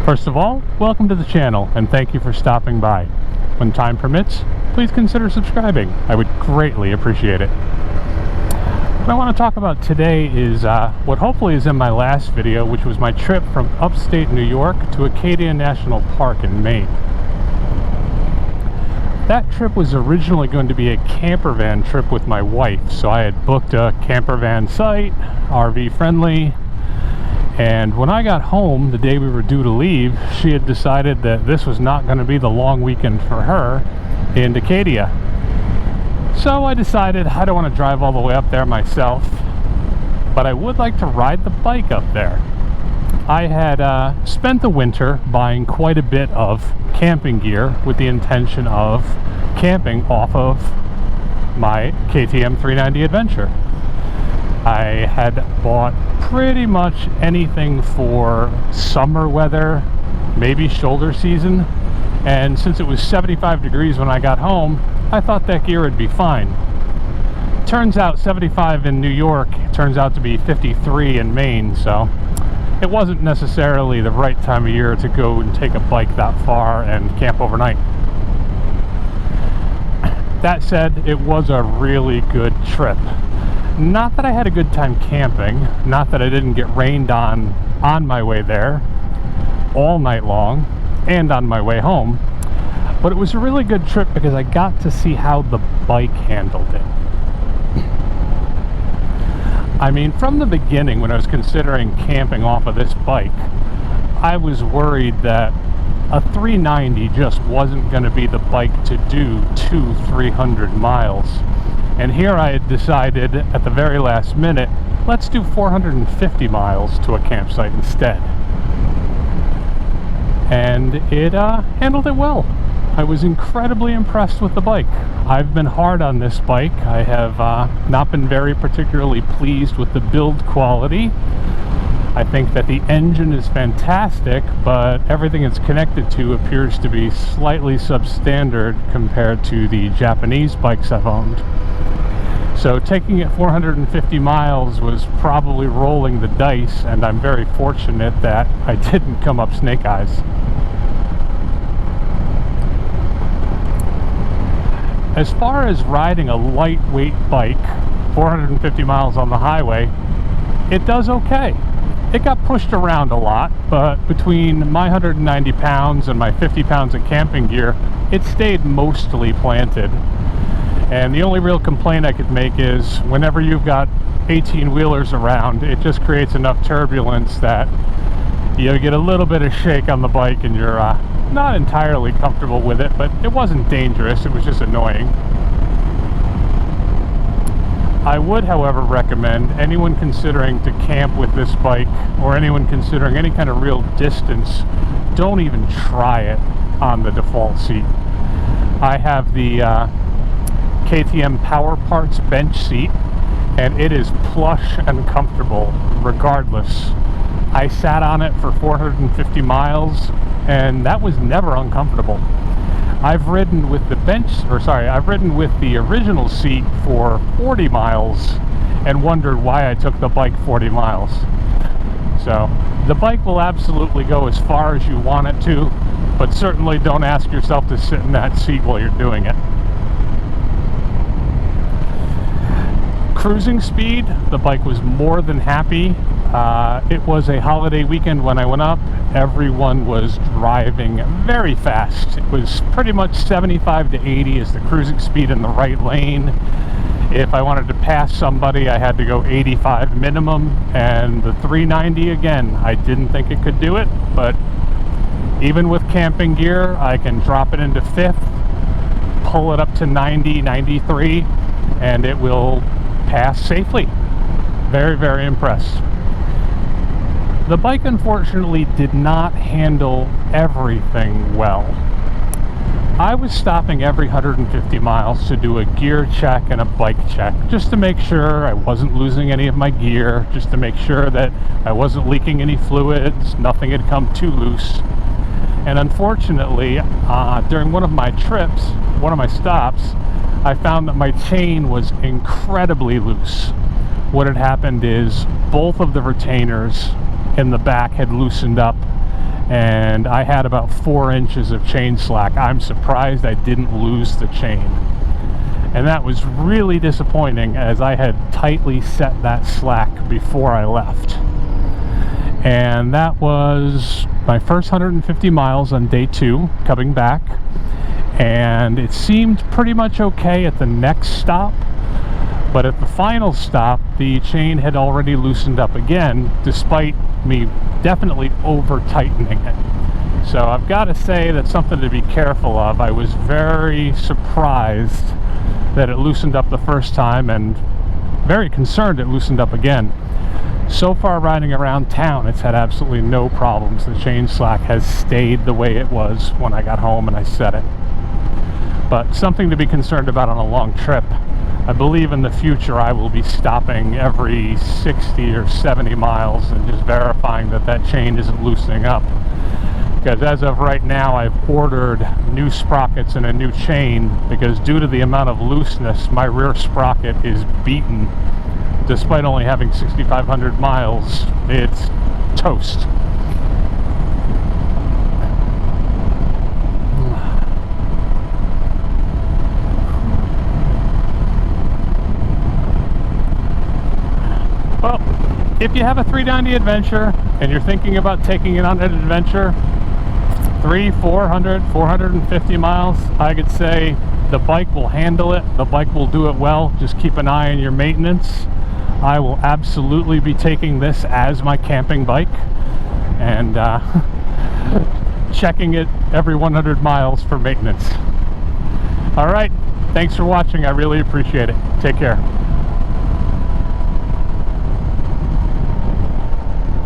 First of all, welcome to the channel and thank you for stopping by. When time permits, please consider subscribing. I would greatly appreciate it. What I want to talk about today is what hopefully is in my last video, which was my trip from upstate New York to Acadia National Park in Maine. That trip was originally going to be a camper van trip with my wife, so I had booked a camper van site, RV friendly, and when I got home the day we were due to leave, she had decided that this was not going to be the long weekend for her in Acadia. So I decided I don't want to drive all the way up there myself, but I would like to ride the bike up there. I had spent the winter buying quite a bit of camping gear with the intention of camping off of my KTM 390 Adventure. I had bought pretty much anything for summer weather, maybe shoulder season, and since it was 75 degrees when I got home, I thought that gear would be fine. Turns out 75 in New York turns out to be 53 in Maine, so it wasn't necessarily the right time of year to go and take a bike that far and camp overnight. That said, it was a really good trip. Not that I had a good time camping, not that I didn't get rained on my way there all night long and on my way home, but it was a really good trip because I got to see how the bike handled it. I mean, from the beginning when I was considering camping off of this bike, I was worried that a 390 just wasn't going to be the bike to do 200-300 miles. And here I had decided at the very last minute, let's do 450 miles to a campsite instead. And it handled it well. I was incredibly impressed with the bike. I've been hard on this bike. I have not been very particularly pleased with the build quality. I think that the engine is fantastic, but everything it's connected to appears to be slightly substandard compared to the Japanese bikes I've owned. So taking it 450 miles was probably rolling the dice, and I'm very fortunate that I didn't come up snake eyes. As far as riding a lightweight bike 450 miles on the highway, it does okay. It got pushed around a lot, but between my 190 pounds and my 50 pounds of camping gear, it stayed mostly planted. And the only real complaint I could make is whenever you've got 18-wheelers around, it just creates enough turbulence that you get a little bit of shake on the bike and you're not entirely comfortable with it, but it wasn't dangerous, it was just annoying. I would, however, recommend anyone considering to camp with this bike, or anyone considering any kind of real distance, don't even try it on the default seat. I have the KTM Power Parts bench seat, and it is plush and comfortable regardless. I sat on it for 450 miles, and that was never uncomfortable. I've ridden with the I've ridden with the original seat for 40 miles and wondered why I took the bike 40 miles. So the bike will absolutely go as far as you want it to, but certainly don't ask yourself to sit in that seat while you're doing it. Cruising speed, the bike was more than happy. It was a holiday weekend when I went up. Everyone was driving very fast. It was pretty much 75 to 80 is the cruising speed in the right lane. If I wanted to pass somebody, I had to go 85 minimum, and the 390 again, I didn't think it could do it, but even with camping gear, I can drop it into fifth, pull it up to 90, 93, and it will pass safely. Very, very impressed. The bike unfortunately did not handle everything well. I was stopping every 150 miles to do a gear check and a bike check, just to make sure I wasn't losing any of my gear, just to make sure that I wasn't leaking any fluids, nothing had come too loose. And unfortunately, during one of my trips, one of my stops, I found that my chain was incredibly loose. What had happened is both of the retainers in the back had loosened up, and I had about 4 inches of chain slack. I'm surprised I didn't lose the chain. And that was really disappointing, as I had tightly set that slack before I left. And that was my first 150 miles on day 2, coming back. And it seemed pretty much okay at the next stop. But at the final stop, the chain had already loosened up again, despite me definitely over-tightening it. So I've got to say that's something to be careful of. I was very surprised that it loosened up the first time, and very concerned it loosened up again. So far riding around town, it's had absolutely no problems. The chain slack has stayed the way it was when I got home and I set it. But something to be concerned about on a long trip. I believe in the future I will be stopping every 60 or 70 miles and just verifying that that chain isn't loosening up. Because as of right now, I've ordered new sprockets and a new chain, because due to the amount of looseness, my rear sprocket is beaten. Despite only having 6,500 miles, it's toast. Well, if you have a 390 Adventure and you're thinking about taking it on an adventure, 400, 450 miles, I could say the bike will handle it. The bike will do it well. Just keep an eye on your maintenance. I will absolutely be taking this as my camping bike and checking it every 100 miles for maintenance. All right, thanks for watching. I really appreciate it. Take care.